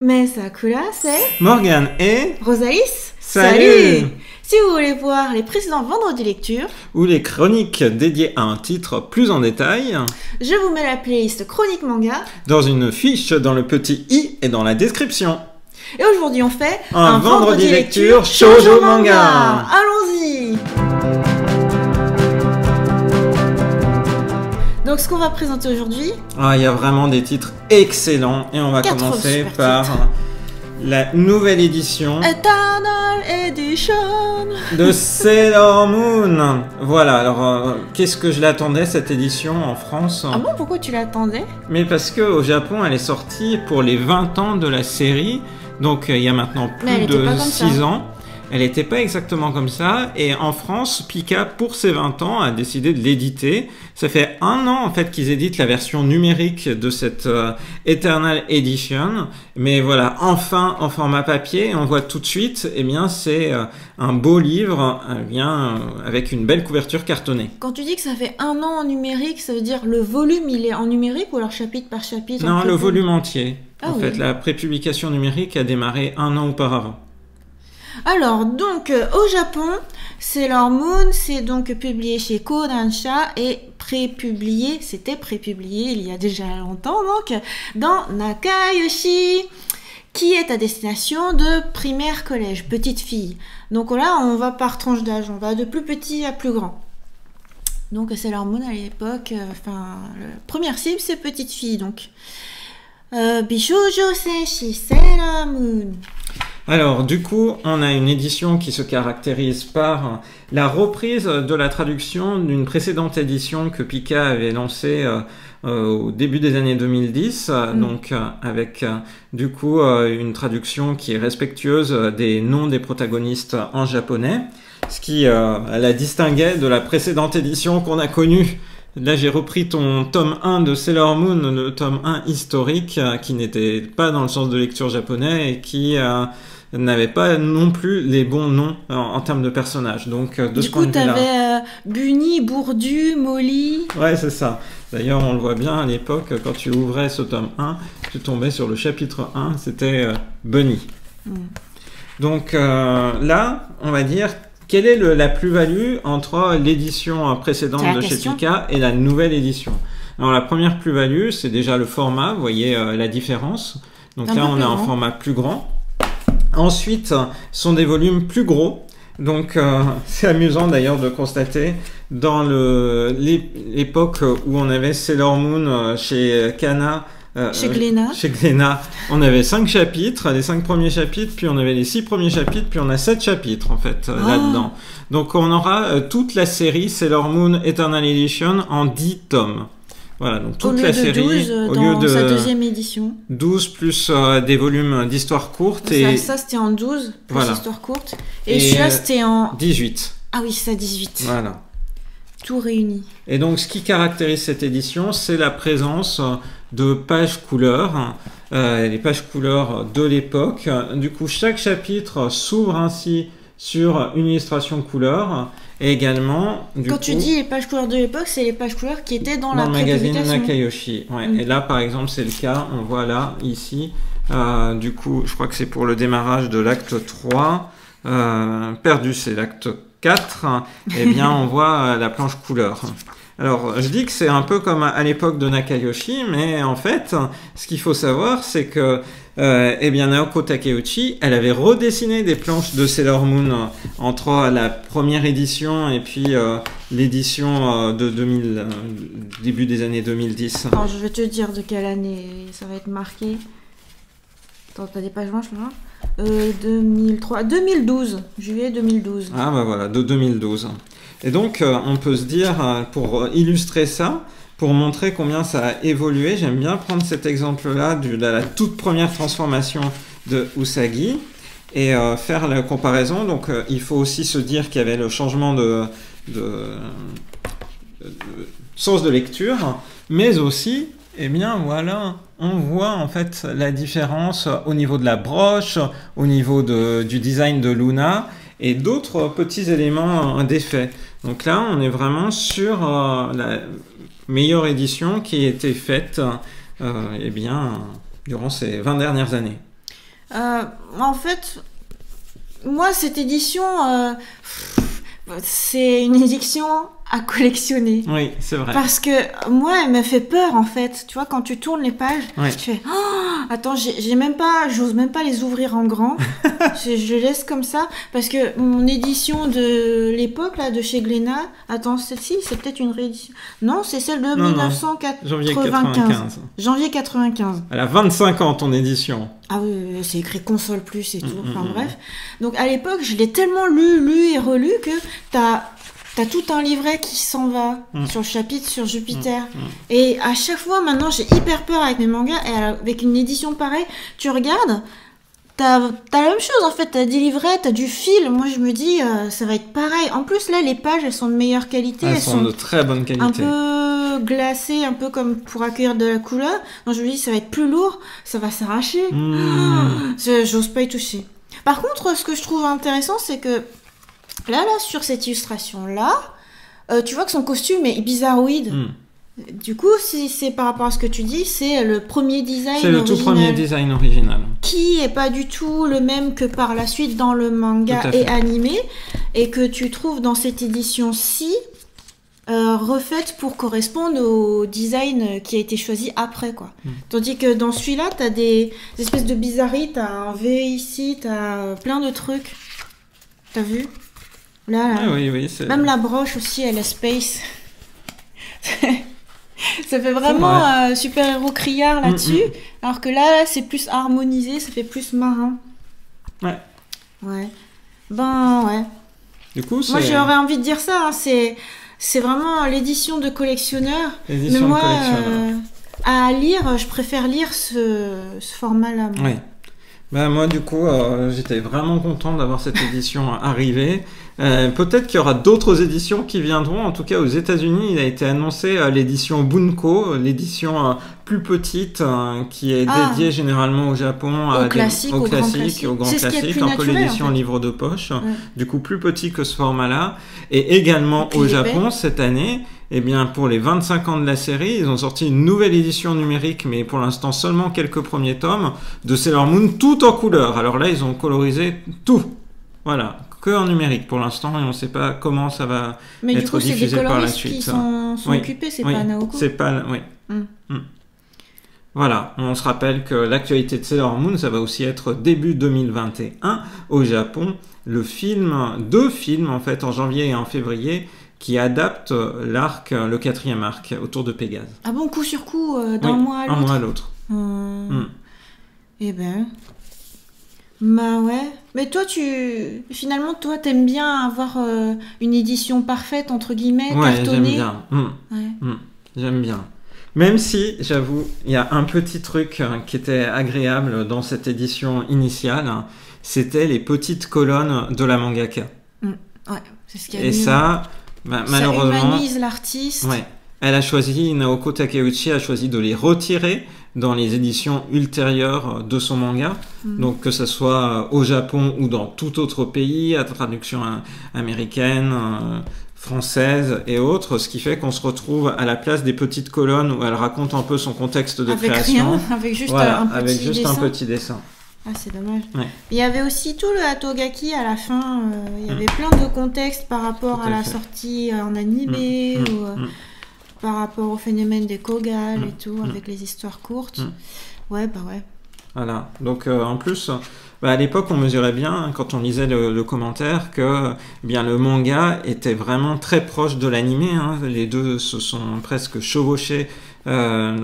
Mais Sakura, c'est Morgane et Rosaïs. Salut. Si vous voulez voir les précédents vendredis lecture ou les chroniques dédiées à un titre plus en détail, je vous mets la playlist chronique manga dans une fiche dans le petit i et dans la description. et aujourd'hui on fait un vendredi lecture shoujo manga. Allons-y. Donc ce qu'on va présenter aujourd'hui, Il y a vraiment des titres excellents et on va 4 commencer super par titres. la nouvelle édition Eternal Edition. de Sailor Moon. Voilà, alors qu'est-ce que je l'attendais cette édition en France? Ah bon, pourquoi tu l'attendais? Mais parce qu'au Japon, elle est sortie pour les 20 ans de la série, donc il y a maintenant Mais elle plus était de pas comme 6 ça. ans. Elle n'était pas exactement comme ça, et en France, Pika, pour ses 20 ans, a décidé de l'éditer. Ça fait 1 an, en fait, qu'ils éditent la version numérique de cette Eternal Edition. Mais voilà, enfin, en format papier, et on voit tout de suite, eh bien, c'est un beau livre, avec une belle couverture cartonnée. Quand tu dis que ça fait 1 an en numérique, ça veut dire le volume il est en numérique ou alors chapitre par chapitre? Non, le volume entier. Ah En oui. fait, la prépublication numérique a démarré 1 an auparavant. Alors, donc, au Japon, Sailor Moon, c'est donc publié chez Kodansha et c'était prépublié il y a déjà longtemps, donc, dans Nakayoshi, qui est à destination de primaire collège, petite fille. Donc là, on va par tranche d'âge, on va de plus petit à plus grand. Donc, Sailor Moon, à l'époque, première cible, c'est petite fille, donc. Bishoujo Senshi Sailor Moon. Alors, du coup, on a une édition qui se caractérise par la reprise de la traduction d'une précédente édition que Pika avait lancée au début des années 2010, donc avec du coup une traduction qui est respectueuse des noms des protagonistes en japonais, ce qui la distinguait de la précédente édition qu'on a connue. Là, j'ai repris ton tome 1 de Sailor Moon, le tome 1 historique, qui n'était pas dans le sens de lecture japonais et qui n'avait pas non plus les bons noms en termes de personnages. Donc, de ce point de vue-là. Du coup, t'avais Bunny, Bourdu, Molly. Ouais, c'est ça. D'ailleurs, on le voit bien à l'époque, quand tu ouvrais ce tome 1, tu tombais sur le chapitre 1, c'était Bunny. Donc là, on va dire, quelle est la plus-value entre l'édition précédente de chez Pika et la nouvelle édition? Alors, la première plus-value, c'est déjà le format, vous voyez la différence. Donc là, on a un format plus grand. Ensuite, sont des volumes plus gros. Donc, c'est amusant d'ailleurs de constater dans l'époque où on avait Sailor Moon chez Kana. Chez Glénat. Chez Glénat, on avait 5 chapitres, les 5 premiers chapitres, puis on avait les 6 premiers chapitres, puis on a 7 chapitres en fait là-dedans. Donc on aura toute la série Sailor Moon Eternal Edition en 10 tomes. Voilà, donc toute la série, 12 au dans lieu de sa deuxième édition. 12 plus des volumes d'histoire courte. Ça c'était en 12, plus voilà. histoire courte. Et celui-là c'était en 18. Ah oui, c'est ça, 18. Voilà. Tout réuni. Et donc ce qui caractérise cette édition, c'est la présence de pages couleurs, les pages couleurs de l'époque. Du coup, chaque chapitre s'ouvre ainsi sur une illustration couleur. Et également, Quand tu dis les pages couleurs de l'époque, c'est les pages couleurs qui étaient dans la le magazine prépublication. Nakayoshi. Ouais. Et là, par exemple, c'est le cas. On voit là, ici. Du coup, je crois que c'est pour le démarrage de l'acte 3. Perdu, c'est l'acte 4. Eh bien, on voit la planche couleur. Alors, je dis que c'est un peu comme à l'époque de Nakayoshi, mais en fait, ce qu'il faut savoir, c'est que eh bien, Naoko Takeuchi, elle avait redessiné des planches de Sailor Moon entre la première édition et puis l'édition de début des années 2010. Alors, je vais te dire de quelle année ça va être marqué. Attends, t'as des pages blanches là 2012, juillet 2012. Ah bah voilà, de 2012. Et donc, on peut se dire, pour illustrer ça, pour montrer combien ça a évolué, j'aime bien prendre cet exemple-là de la toute première transformation de Usagi et faire la comparaison. Donc, il faut aussi se dire qu'il y avait le changement de sens de lecture, mais aussi, eh bien voilà, on voit en fait la différence au niveau de la broche, au niveau du design de Luna et d'autres petits éléments d'effet. Donc là, on est vraiment sur la meilleure édition qui a été faite eh bien, durant ces 20 dernières années. En fait, moi, cette édition, c'est une édition à collectionner. Oui, c'est vrai. Parce que moi, elle me fait peur, en fait. Tu vois, quand tu tournes les pages, Ouais. tu fais attends, j'ose même pas les ouvrir en grand. je laisse comme ça. Parce que mon édition de l'époque, là, de chez Glénat, attends, celle-ci, c'est peut-être une réédition. Non, c'est celle de Non, 1995. Janvier 95. Janvier 95. Elle a 25 ans, ton édition. Ah oui, c'est écrit console plus et tout. Enfin bref. Donc à l'époque, je l'ai tellement lu et relu que t'as tout un livret qui s'en va sur le chapitre sur Jupiter. Et à chaque fois, maintenant, j'ai hyper peur avec mes mangas. Et avec une édition pareille, tu regardes, t'as la même chose en fait. T'as des livrets, t'as du fil. Moi, je me dis, ça va être pareil. En plus, là, les pages, elles sont de meilleure qualité. Elles sont de très bonne qualité. Un peu glacées, un peu comme pour accueillir de la couleur. Donc, je me dis, ça va être plus lourd, ça va s'arracher. J'ose pas y toucher. Par contre, ce que je trouve intéressant, c'est que là, sur cette illustration-là, tu vois que son costume est bizarroïde. Du coup, si c'est par rapport à ce que tu dis, c'est le premier design original. C'est le tout premier design original. Qui est pas du tout le même que par la suite dans le manga et animé, et que tu trouves dans cette édition-ci, refaite pour correspondre au design qui a été choisi après, quoi. Tandis que dans celui-là, t'as des espèces de bizarreries, t'as un V ici, t'as plein de trucs. T'as vu ? Là. Ah, oui, même la broche aussi, elle est space. Ça fait vraiment super-héros criard là-dessus. Alors que là, c'est plus harmonisé, ça fait plus marin. Ouais. Ben, ouais. Du coup, moi, j'aurais envie de dire ça. Hein, c'est vraiment l'édition de collectionneur. Mais moi, à lire, je préfère lire ce format-là. Oui. Ben, moi, du coup, j'étais vraiment content d'avoir cette édition arrivée. Peut-être qu'il y aura d'autres éditions qui viendront. En tout cas, aux États-Unis, il a été annoncé l'édition Bunko, l'édition plus petite, qui est dédiée généralement au Japon, au classique, au grand classique, un peu l'édition livre de poche. Du coup, plus petit que ce format-là. Et également au Japon, cette année, eh bien, pour les 25 ans de la série, ils ont sorti une nouvelle édition numérique, mais pour l'instant seulement quelques premiers tomes, de Sailor Moon, tout en couleur. Alors là, ils ont colorisé tout. Voilà, que en numérique pour l'instant, et on ne sait pas comment ça va être diffusé par la suite. Mais du coup, c'est des coloristes qui sont occupés, c'est pas Naoko. C'est pas... Voilà, on se rappelle que l'actualité de Sailor Moon, ça va aussi être début 2021 au Japon. Deux films en fait, en janvier et en février, qui adapte l'arc, le 4e arc, autour de Pégase. Ah bon, coup sur coup, d'un mois à l'autre. Un mois à l'autre. Eh ben... Bah ouais. Mais toi, finalement, toi, t'aimes bien avoir une édition parfaite, entre guillemets, cartonnée. J'aime bien. J'aime bien. Même si, j'avoue, il y a un petit truc qui était agréable dans cette édition initiale, c'était les petites colonnes de la mangaka. Ouais, c'est ce qu'il y a. Et ça... malheureusement, ça humanise l'artiste. Ouais. Naoko Takeuchi a choisi de les retirer dans les éditions ultérieures de son manga. Donc que ce soit au Japon ou dans tout autre pays, à traduction américaine, française et autres, ce qui fait qu'on se retrouve à la place des petites colonnes où elle raconte un peu son contexte de création. Avec juste un petit dessin. Ah, c'est dommage. Ouais. Il y avait aussi tout le Hatogaki à la fin. Il y avait plein de contextes par rapport à la sortie en animé ou par rapport au phénomène des Kogal et tout, avec les histoires courtes. Ouais. Voilà. Donc, en plus, à l'époque, on mesurait bien, quand on lisait le commentaire, que le manga était vraiment très proche de l'animé. Les deux se sont presque chevauchés. Un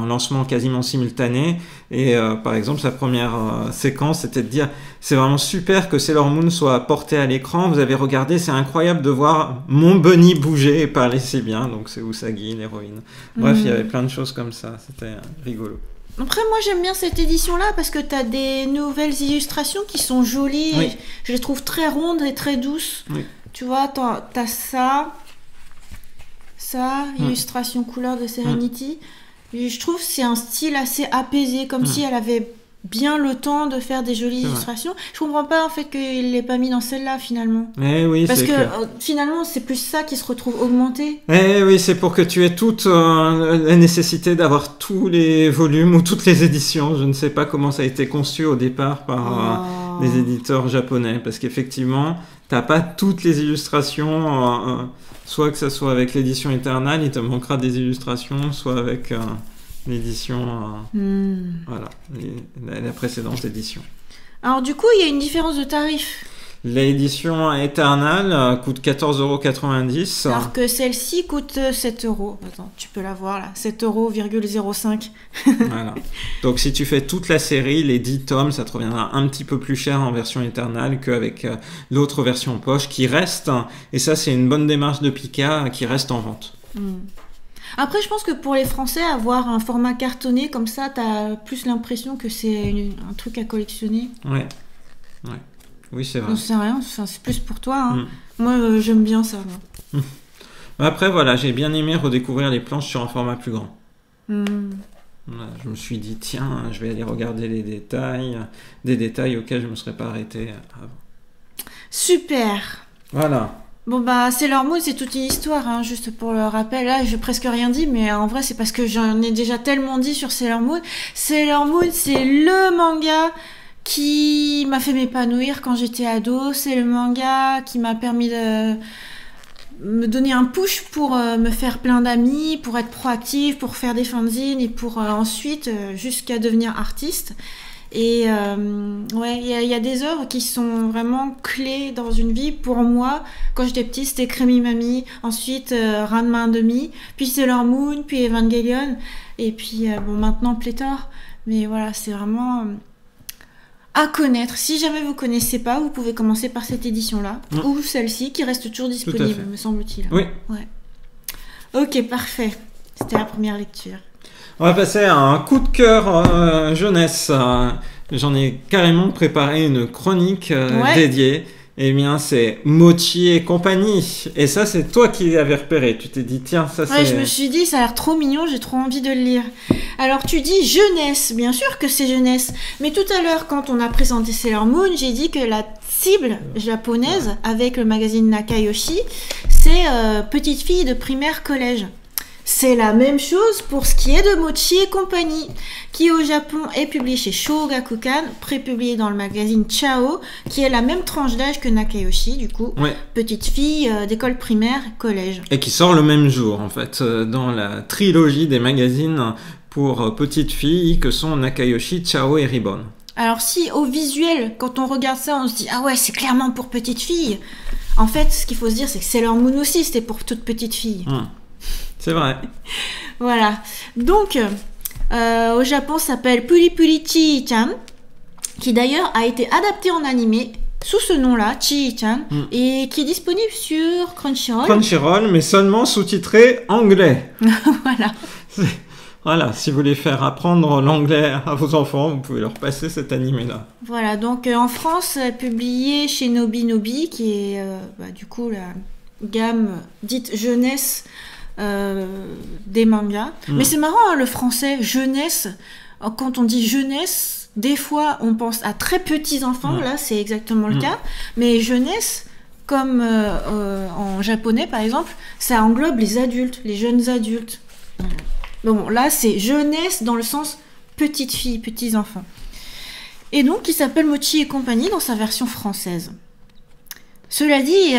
lancement quasiment simultané, et par exemple sa première séquence c'était de dire c'est vraiment super que Sailor Moon soit porté à l'écran, vous avez regardé, c'est incroyable de voir mon bunny bouger et parler si bien, donc c'est Usagi l'héroïne. Bref, il y avait plein de choses comme ça, c'était rigolo. Après, moi j'aime bien cette édition-là parce que t'as des nouvelles illustrations qui sont jolies, je les trouve très rondes et très douces. Tu vois, t'as ça, illustration couleur de Serenity. Je trouve que c'est un style assez apaisé, comme si elle avait bien le temps de faire des jolies illustrations. Je comprends pas en fait qu'il l'ait pas mis dans celle-là finalement. Eh oui, parce que clair. Finalement c'est plus ça qui se retrouve augmenté. Eh oui, c'est pour que tu aies toute la nécessité d'avoir tous les volumes ou toutes les éditions. Je ne sais pas comment ça a été conçu au départ par les éditeurs japonais, parce qu'effectivement, t'as pas toutes les illustrations. Soit que ça soit avec l'édition Eternal, il te manquera des illustrations, soit avec l'édition, voilà, la précédente édition. Alors du coup, il y a une différence de tarif. L'édition Eternal coûte 14,90 €. Alors que celle-ci coûte 7 €. Attends, tu peux la voir là, 7,05 €. Voilà. Donc si tu fais toute la série, les 10 tomes, ça te reviendra un petit peu plus cher en version Eternal qu'avec l'autre version poche qui reste. Et ça, c'est une bonne démarche de Pika qui reste en vente. Après, je pense que pour les Français, avoir un format cartonné comme ça, t'as plus l'impression que c'est un truc à collectionner. Ouais. Oui, c'est vrai. Non, c'est rien, c'est plus pour toi. Hein. Moi, j'aime bien ça. Moi. Après, voilà, j'ai bien aimé redécouvrir les planches sur un format plus grand. Voilà, je me suis dit, tiens, je vais aller regarder les détails, des détails auxquels je ne me serais pas arrêté avant. Super. Voilà. Bon bah Sailor Moon c'est toute une histoire, hein, juste pour le rappel. Là j'ai presque rien dit, mais en vrai c'est parce que j'en ai déjà tellement dit sur Sailor Moon. Sailor Moon c'est le manga qui m'a fait m'épanouir quand j'étais ado. C'est le manga qui m'a permis de me donner un push pour me faire plein d'amis, pour être proactive, pour faire des fanzines et pour ensuite jusqu'à devenir artiste. Et ouais, il y a des œuvres qui sont vraiment clés dans une vie. Pour moi, quand j'étais petite, c'était Crémy Mamie, ensuite Ranma 1/2, puis Sailor Moon, puis Evangelion, et puis bon, maintenant Pléthore. Mais voilà, c'est vraiment à connaître. Si jamais vous connaissez pas, vous pouvez commencer par cette édition-là, ou celle-ci qui reste toujours disponible, me semble-t-il. Oui. Ouais. Ok, parfait. C'était la première lecture. On va passer à un coup de cœur jeunesse. J'en ai carrément préparé une chronique dédiée. Eh bien, c'est Mochi et compagnie. Et ça, c'est toi qui l'avais repéré. Tu t'es dit, tiens, ça c'est... Ouais, je me suis dit, ça a l'air trop mignon, j'ai trop envie de le lire. Alors, tu dis jeunesse. Bien sûr que c'est jeunesse. Mais tout à l'heure, quand on a présenté Sailor Moon, j'ai dit que la cible japonaise, avec le magazine Nakayoshi, c'est petite fille de primaire collège. C'est la même chose pour ce qui est de Mochi et compagnie, qui au Japon est publié chez Shogakukan, prépublié dans le magazine Chao, qui est la même tranche d'âge que Nakayoshi, du coup, petite fille d'école primaire, collège. Et qui sort le même jour, en fait, dans la trilogie des magazines pour petites filles que sont Nakayoshi, Chao et Ribbon. Alors si au visuel, quand on regarde ça, on se dit « Ah ouais, c'est clairement pour petites filles », en fait, ce qu'il faut se dire, c'est que Sailor Moon aussi, c'était pour toutes petites filles. C'est vrai. Voilà. Donc, au Japon, ça s'appelle Puri Puri Chii-chan, qui d'ailleurs a été adapté en animé sous ce nom-là, Chii-chan, et qui est disponible sur Crunchyroll. Crunchyroll, mais seulement sous-titré anglais. Voilà. Voilà, si vous voulez faire apprendre l'anglais à vos enfants, vous pouvez leur passer cet animé-là. Voilà, donc en France, publié chez Nobi Nobi, qui est du coup la gamme dite jeunesse des mangas. Mais c'est marrant, hein, le français jeunesse, quand on dit jeunesse, des fois on pense à très petits enfants, là c'est exactement le cas, mais jeunesse, comme en japonais par exemple, ça englobe les adultes, les jeunes adultes. Bon, là c'est jeunesse dans le sens petite fille, petits enfants. Et donc il s'appelle Mochi et compagnie dans sa version française. Cela dit,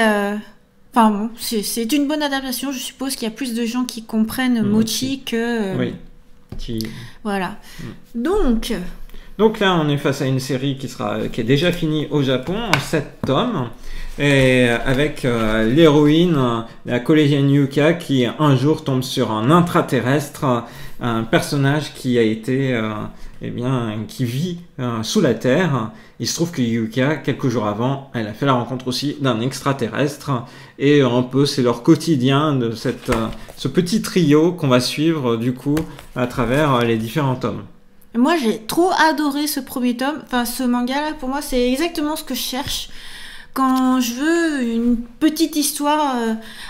enfin bon, c'est une bonne adaptation. Je suppose qu'il y a plus de gens qui comprennent Mochi que... oui. Voilà. Donc là, on est face à une série qui est déjà finie au Japon en 7 tomes. Et avec l'héroïne, la collégienne Yuka, qui un jour tombe sur un intraterrestre, un personnage qui a été... qui vit sous la Terre. Il se trouve que Yuka, quelques jours avant, elle a fait la rencontre aussi d'un extraterrestre. Et un peu, c'est leur quotidien de ce petit trio qu'on va suivre, du coup, à travers les différents tomes. Moi, j'ai trop adoré ce premier tome. Enfin, ce manga-là, pour moi, c'est exactement ce que je cherche. quand je veux une petite histoire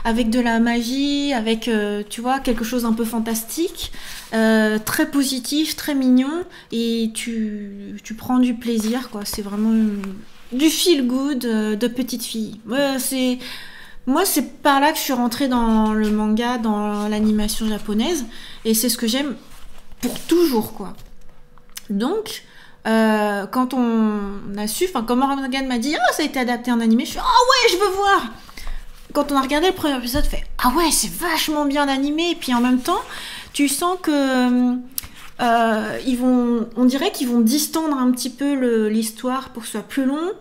avec de la magie, avec, tu vois, quelque chose un peu fantastique, très positif, très mignon, et tu prends du plaisir, quoi. C'est vraiment du feel good de petite fille. Moi, c'est par là que je suis rentrée dans le manga, dans l'animation japonaise, et c'est ce que j'aime pour toujours, quoi. Donc, quand on a su, enfin, quand Morgan m'a dit, ça a été adapté en animé, je suis, ouais, je veux voir. Quand on a regardé le premier épisode, fait, ouais, c'est vachement bien animé, et puis en même temps, tu sens que on dirait qu'ils vont distendre un petit peu l'histoire pour que ce soit plus long.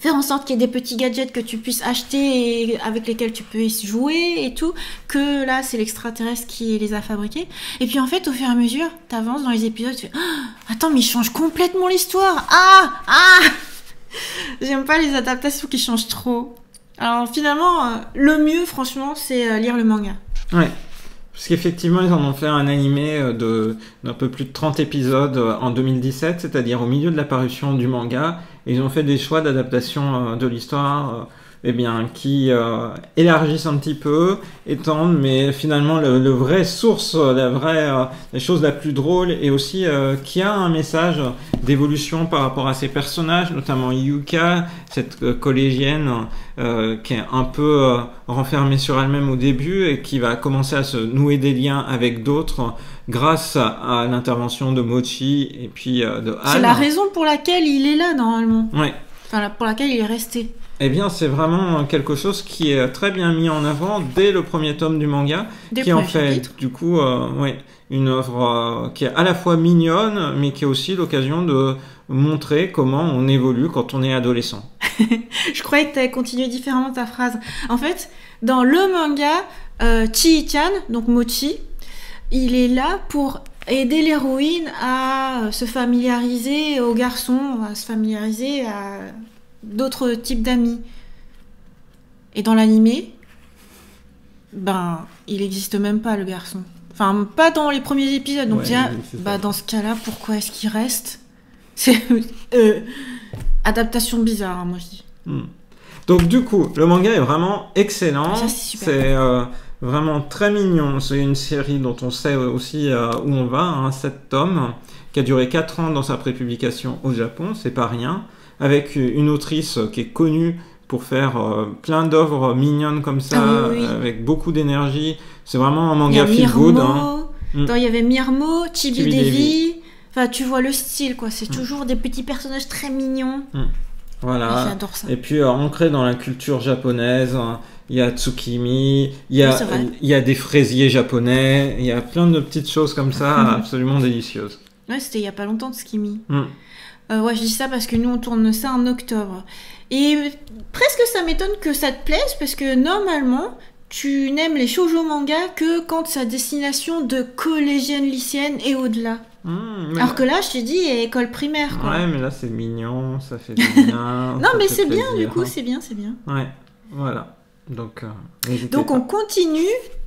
Faire en sorte qu'il y ait des petits gadgets que tu puisses acheter et avec lesquels tu peux jouer et tout, que là c'est l'extraterrestre qui les a fabriqués. Et puis en fait au fur et à mesure t'avances dans les épisodes, tu fais attends mais ils changent complètement l'histoire. J'aime pas les adaptations qui changent trop. Alors finalement le mieux franchement c'est lire le manga. Ouais. Parce qu'effectivement, ils en ont fait un animé d'un peu plus de 30 épisodes en 2017, c'est-à-dire au milieu de la parution du manga. Et ils ont fait des choix d'adaptation de l'histoire qui élargissent un petit peu, étendent, mais finalement, le vrai source, la chose la plus drôle, et aussi qui a un message d'évolution par rapport à ces personnages, notamment Yuka, cette collégienne qui est un peu renfermée sur elle-même au début et qui va commencer à se nouer des liens avec d'autres grâce à l'intervention de Mochi et puis de Han. C'est la raison pour laquelle il est là normalement. Ouais. Enfin, pour laquelle il est resté. Eh bien, c'est vraiment quelque chose qui est très bien mis en avant dès le premier tome du manga, qui en fait du coup une œuvre qui est à la fois mignonne, mais qui est aussi l'occasion de montrer comment on évolue quand on est adolescent. Je croyais que tu avais continué différemment ta phrase. En fait, dans le manga, Chii-chan, donc Mochi, il est là pour aider l'héroïne à se familiariser aux garçons, à se familiariser à d'autres types d'amis. Et dans l'animé, il n'existe même pas le garçon. Enfin, pas dans les premiers épisodes. Donc dans ce cas-là, pourquoi est-ce qu'il reste? C'est adaptation bizarre, hein, moi je dis. Donc du coup, le manga est vraiment excellent. Ça, c'est vraiment très mignon. C'est une série dont on sait aussi où on va, 7 tomes, qui a duré 4 ans dans sa prépublication au Japon, c'est pas rien, avec une autrice qui est connue pour faire plein d'œuvres mignonnes comme ça, avec beaucoup d'énergie. C'est vraiment un manga feel good. Il y avait Mirmo, Chibi Devi. Enfin, tu vois le style, quoi. C'est toujours des petits personnages très mignons. Voilà. J'adore ça. Et puis, ancré dans la culture japonaise, il y a Tsukimi, il y a des fraisiers japonais, il y a plein de petites choses comme ça, absolument délicieuses. Ouais, c'était il y a pas longtemps, Tsukimi. Je dis ça parce que nous, on tourne ça en octobre. Et presque ça m'étonne que ça te plaise, parce que normalement, tu n'aimes les shoujo manga que quand c'est à destination de collégiennes, lycéennes et au-delà. Alors que là, je te dis, école primaire, quoi. Ouais, mais là, c'est mignon, ça fait du bien. Non, mais c'est bien, du coup, c'est bien. Ouais, voilà. Donc on continue,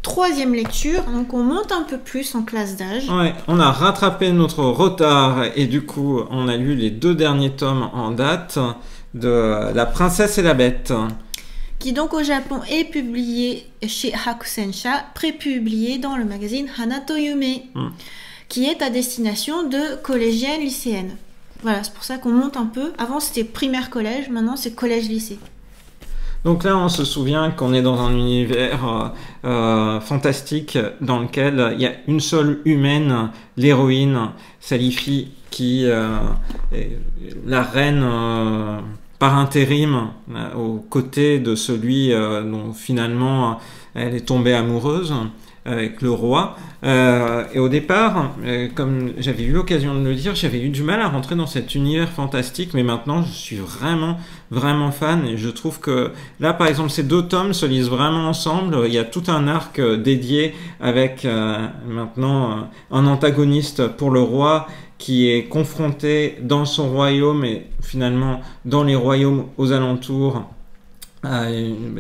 3e lecture, donc on monte un peu plus en classe d'âge. Ouais, on a rattrapé notre retard et du coup, on a lu les 2 derniers tomes en date de La Princesse et la Bête. Qui donc au Japon est publié chez Hakusensha, prépublié dans le magazine Hanato Yume, qui est à destination de collégiennes, lycéennes. Voilà, c'est pour ça qu'on monte un peu. Avant c'était primaire-collège, maintenant c'est collège-lycée. Donc là, on se souvient qu'on est dans un univers fantastique dans lequel il y a une seule humaine, l'héroïne, Salifi, qui est la reine par intérim aux côtés de celui dont finalement elle est tombée amoureuse avec le roi. Et au départ, comme j'avais eu l'occasion de le dire, j'avais eu du mal à rentrer dans cet univers fantastique, mais maintenant je suis vraiment fan, et je trouve que là, par exemple, ces 2 tomes se lisent vraiment ensemble. Il y a tout un arc dédié avec maintenant un antagoniste pour le roi qui est confronté dans son royaume et finalement dans les royaumes aux alentours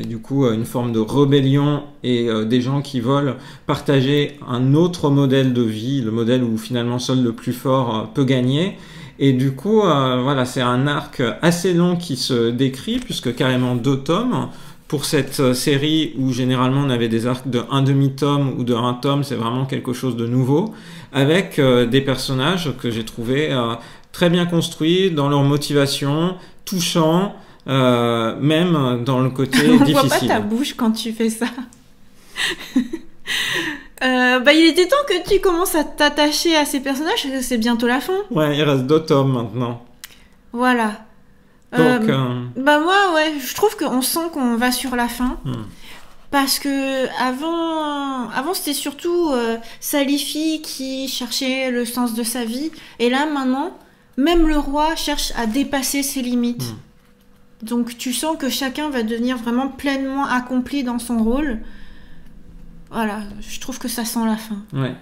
du coup une forme de rébellion et des gens qui veulent partager un autre modèle de vie, le modèle où finalement seul le plus fort peut gagner. Et du coup, voilà, c'est un arc assez long qui se décrit, puisque carrément 2 tomes. Pour cette série où généralement on avait des arcs de 1 demi-tome ou de 1 tome, c'est vraiment quelque chose de nouveau, avec des personnages que j'ai trouvé très bien construits dans leur motivation, touchants, même dans le côté difficile. On voit pas ta bouche quand tu fais ça. Il était temps que tu commences à t'attacher à ces personnages, parce que c'est bientôt la fin. Ouais, il reste 2 tomes maintenant. Voilà. Donc, moi, ouais, je trouve qu'on sent qu'on va sur la fin. Parce que avant c'était surtout Salifi qui cherchait le sens de sa vie. Et là, maintenant, même le roi cherche à dépasser ses limites. Donc, tu sens que chacun va devenir vraiment pleinement accompli dans son rôle. Voilà, je trouve que ça sent la fin. Ouais.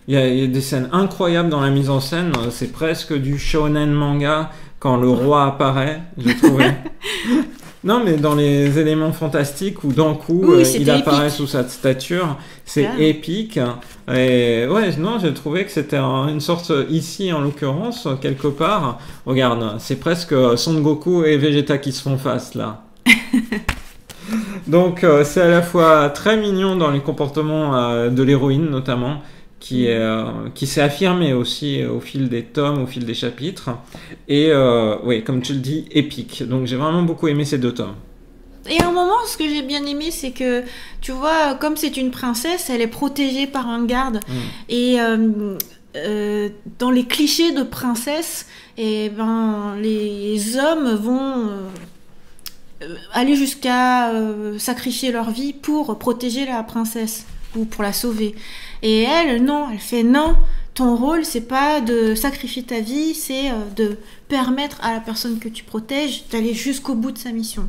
Il y a des scènes incroyables dans la mise en scène. C'est presque du shonen manga quand le roi apparaît, j'ai trouvé. Non, mais dans les éléments fantastiques où d'un coup il apparaît sous sa stature, c'est épique. Et ouais, non, j'ai trouvé que c'était une sorte, ici en l'occurrence, quelque part, regarde, c'est presque Son Goku et Vegeta qui se font face là. Donc c'est à la fois très mignon dans les comportements de l'héroïne notamment, qui s'est affirmée aussi au fil des tomes, au fil des chapitres, et oui, comme tu le dis, épique. Donc j'ai vraiment beaucoup aimé ces 2 tomes. Et à un moment, ce que j'ai bien aimé, c'est que, tu vois, comme c'est une princesse, elle est protégée par un garde. Et dans les clichés de princesse, les hommes vont aller jusqu'à sacrifier leur vie pour protéger la princesse ou pour la sauver. Et elle, non, elle fait non. Ton rôle, c'est pas de sacrifier ta vie, c'est de permettre à la personne que tu protèges d'aller jusqu'au bout de sa mission.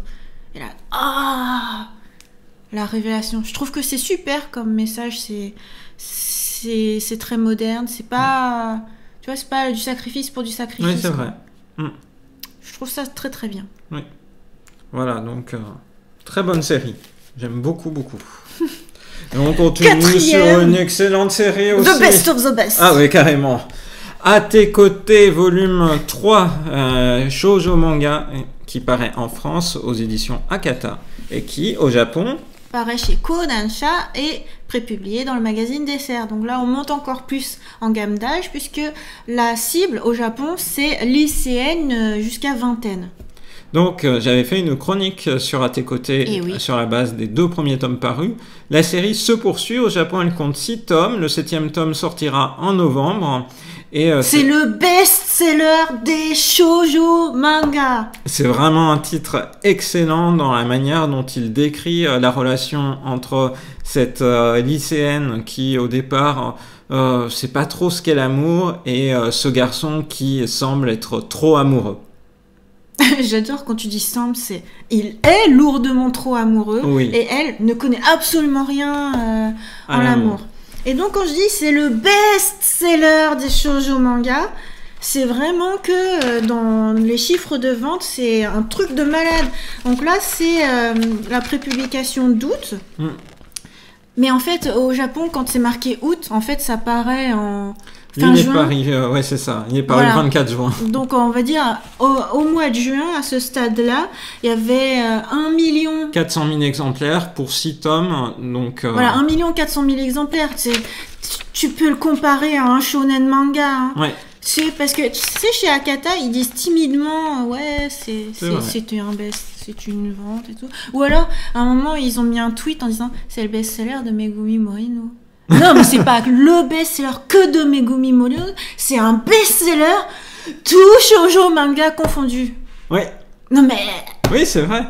Et là, la révélation. Je trouve que c'est super comme message. C'est très moderne. C'est pas, tu vois, c'est pas du sacrifice pour du sacrifice. Oui, c'est vrai. Je trouve ça très très bien. Oui. Voilà, donc très bonne série. J'aime beaucoup, beaucoup. Et on continue sur une excellente série aussi. The Best of the Best. Ah oui, carrément. À tes côtés, volume 3, shoujo manga, qui paraît en France aux éditions Akata, et qui, au Japon, paraît chez Kodansha et prépublié dans le magazine Dessert. Donc là, on monte encore plus en gamme d'âge, puisque la cible au Japon, c'est lycéenne jusqu'à vingtaine. Donc, j'avais fait une chronique sur À tes côtés, sur la base des 2 premiers tomes parus. La série se poursuit. Au Japon, elle compte 6 tomes. Le 7e tome sortira en novembre. C'est le best-seller des shoujo manga. C'est vraiment un titre excellent dans la manière dont il décrit la relation entre cette lycéenne qui, au départ, sait pas trop ce qu'est l'amour, et ce garçon qui semble être trop amoureux. J'adore quand tu dis semble, il est lourdement trop amoureux, et elle ne connaît absolument rien en l'amour. Et donc quand je dis c'est le best-seller des shoujo manga, c'est vraiment que dans les chiffres de vente, c'est un truc de malade. Donc là, c'est la prépublication d'août. Mais en fait, au Japon, quand c'est marqué août, en fait, ça paraît en fin juin. Ouais, c'est ça. Il est paru le 24 juin. Donc, on va dire, au mois de juin, à ce stade-là, il y avait 1 400 000 exemplaires pour 6 tomes. Donc, voilà, 1 400 000 exemplaires. Tu peux le comparer à un shonen manga. Hein. Ouais. C'est parce que, tu sais, chez Akata, ils disent timidement, ouais, c'était un best, c'est une vente et tout. Ou alors, à un moment, ils ont mis un tweet en disant, c'est le best-seller de Megumi Morino. Non, mais c'est pas le best-seller que de Megumi Morino, c'est un best-seller tout shoujo manga confondu. Ouais. Non, mais... Oui, c'est vrai.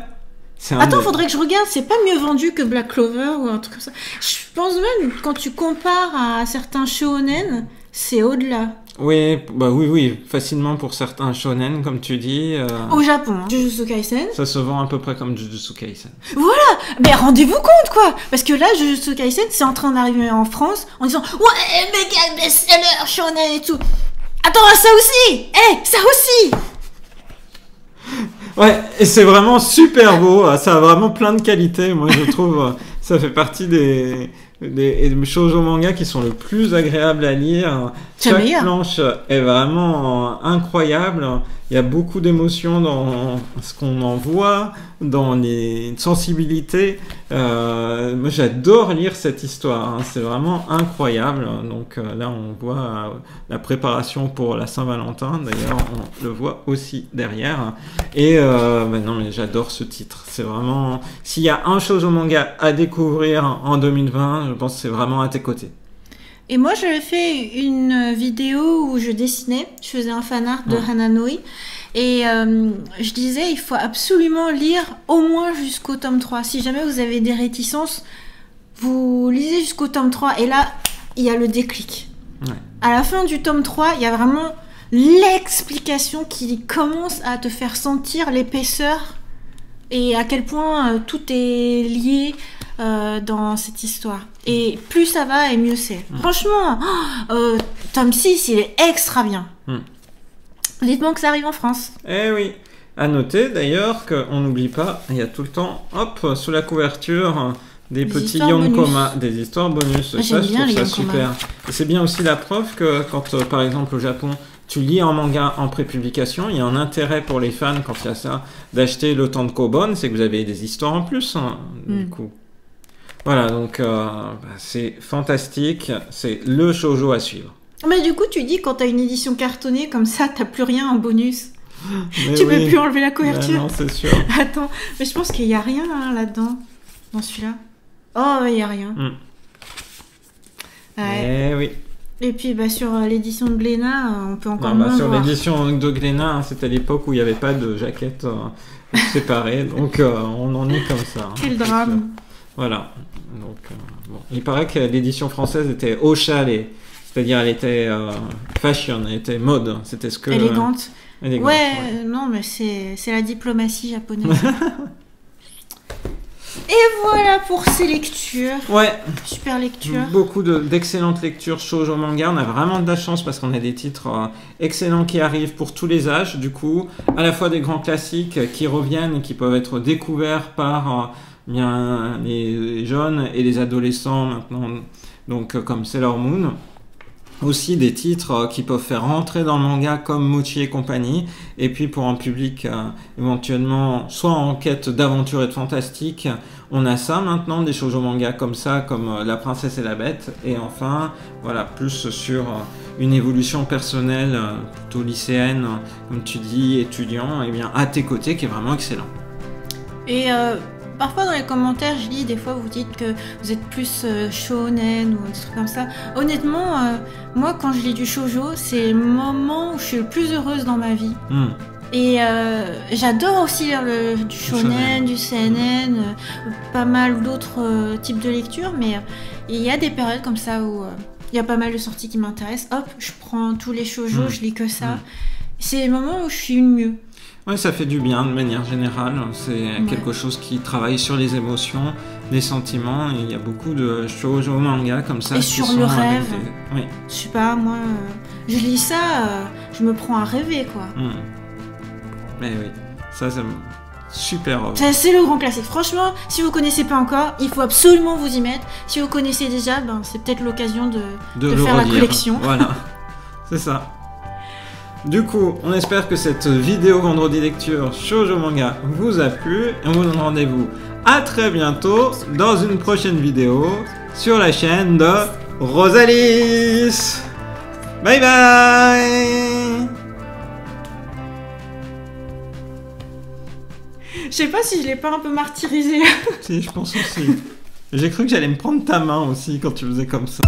Attends, faudrait que je regarde, c'est pas mieux vendu que Black Clover ou un truc comme ça. Je pense même, quand tu compares à certains shonen, c'est au-delà. Oui, bah oui, facilement pour certains shonen, comme tu dis. Au Japon, hein. Jujutsu Kaisen. Ça se vend à peu près comme Jujutsu Kaisen. Voilà, mais rendez-vous compte, quoi. Parce que là, Jujutsu Kaisen, c'est en train d'arriver en France en disant, ouais, méga best-seller shonen et tout. Attends, ça aussi. Ça aussi. Ouais, et c'est vraiment super beau. Ça a vraiment plein de qualités. Moi, je trouve, ça fait partie des des shoujo manga qui sont le plus agréables à lire. Chaque planche est vraiment incroyable. Il y a beaucoup d'émotions dans ce qu'on en voit, dans les sensibilités. Moi, j'adore lire cette histoire. C'est vraiment incroyable. Donc là, on voit la préparation pour la Saint-Valentin. D'ailleurs, on le voit aussi derrière. Et non, mais j'adore ce titre. C'est vraiment... S'il y a un shoujo manga à découvrir en 2020, je pense que c'est vraiment à tes côtés. Et moi, j'avais fait une vidéo où je dessinais, je faisais un fanart de Hananoi, et je disais, il faut absolument lire au moins jusqu'au tome 3. Si jamais vous avez des réticences, vous lisez jusqu'au tome 3, et là, il y a le déclic. Ouais. À la fin du tome 3, il y a vraiment l'explication qui commence à te faire sentir l'épaisseur et à quel point tout est lié dans cette histoire. Et plus ça va et mieux c'est. Franchement, tome 6, il est extra bien. Dites-moi que ça arrive en France. Eh oui. À noter d'ailleurs qu'on n'oublie pas, il y a tout le temps, hop, sous la couverture, des petits yonkoma, des histoires bonus. Ça, je trouve ça super. Et c'est bien aussi la preuve que quand, par exemple, au Japon, tu lis un manga en prépublication, il y a un intérêt pour les fans, quand il y a ça, d'acheter le tankobon, c'est que vous avez des histoires en plus, du coup. Voilà, donc c'est fantastique, c'est le shoujo à suivre. Mais du coup, tu dis quand t'as une édition cartonnée comme ça, t'as plus rien en bonus. Tu peux plus enlever la couverture. Non, c'est sûr. Attends, mais je pense qu'il y a rien là-dedans, dans celui-là. Oh, il y a rien. Ouais. Eh oui. Et puis sur l'édition de Glénat, on peut encore moins sur voir. L'édition de Glénat, c'était à l'époque où il n'y avait pas de jaquette séparée, donc on en est comme ça. Quel drame. Voilà. Donc, bon. Il paraît que l'édition française était oshale, c'est-à-dire elle était fashion, elle était mode, c'était ce que... Élégante. Ouais, non, mais c'est la diplomatie japonaise. Et voilà pour ces lectures. Ouais. Super lecture. Beaucoup d'excellentes lectures shoujo manga. On a vraiment de la chance parce qu'on a des titres excellents qui arrivent pour tous les âges. Du coup, à la fois des grands classiques qui reviennent et qui peuvent être découverts par bien les jeunes et les adolescents maintenant. Donc comme Sailor Moon. Aussi des titres qui peuvent faire rentrer dans le manga comme Mochi et compagnie, et puis pour un public éventuellement soit en quête d'aventure et de fantastique, on a ça maintenant, des shoujo mangas comme ça, comme La Princesse et la Bête, et enfin voilà, plus sur une évolution personnelle plutôt lycéenne, comme tu dis, étudiant, et bien à tes côtés, qui est vraiment excellent. Et parfois dans les commentaires, je lis, des fois vous dites que vous êtes plus shonen ou des trucs comme ça. Honnêtement, moi quand je lis du shoujo, c'est le moment où je suis le plus heureuse dans ma vie. Et j'adore aussi lire du shonen, du seinen, pas mal d'autres types de lectures, mais il y a des périodes comme ça où il y a pas mal de sorties qui m'intéressent. Hop, je prends tous les shoujo, je lis que ça. C'est le moment où je suis mieux. Oui, ça fait du bien de manière générale. C'est quelque chose qui travaille sur les émotions, les sentiments. Et il y a beaucoup de shoujo manga comme ça. Et sur le rêve. Oui. Je sais pas, moi, je lis ça, je me prends à rêver, quoi. Mais oui, ça super. C'est le grand classique. Franchement, si vous connaissez pas encore, il faut absolument vous y mettre. Si vous connaissez déjà, c'est peut-être l'occasion de faire la collection. Voilà, c'est ça. Du coup, on espère que cette vidéo vendredi lecture shoujo manga vous a plu. Et on vous donne rendez-vous à très bientôt dans une prochaine vidéo sur la chaîne de Rosalis. Bye bye. Je sais pas si je l'ai pas un peu martyrisé. Si, je pense aussi. J'ai cru que j'allais me prendre ta main aussi quand tu faisais comme ça.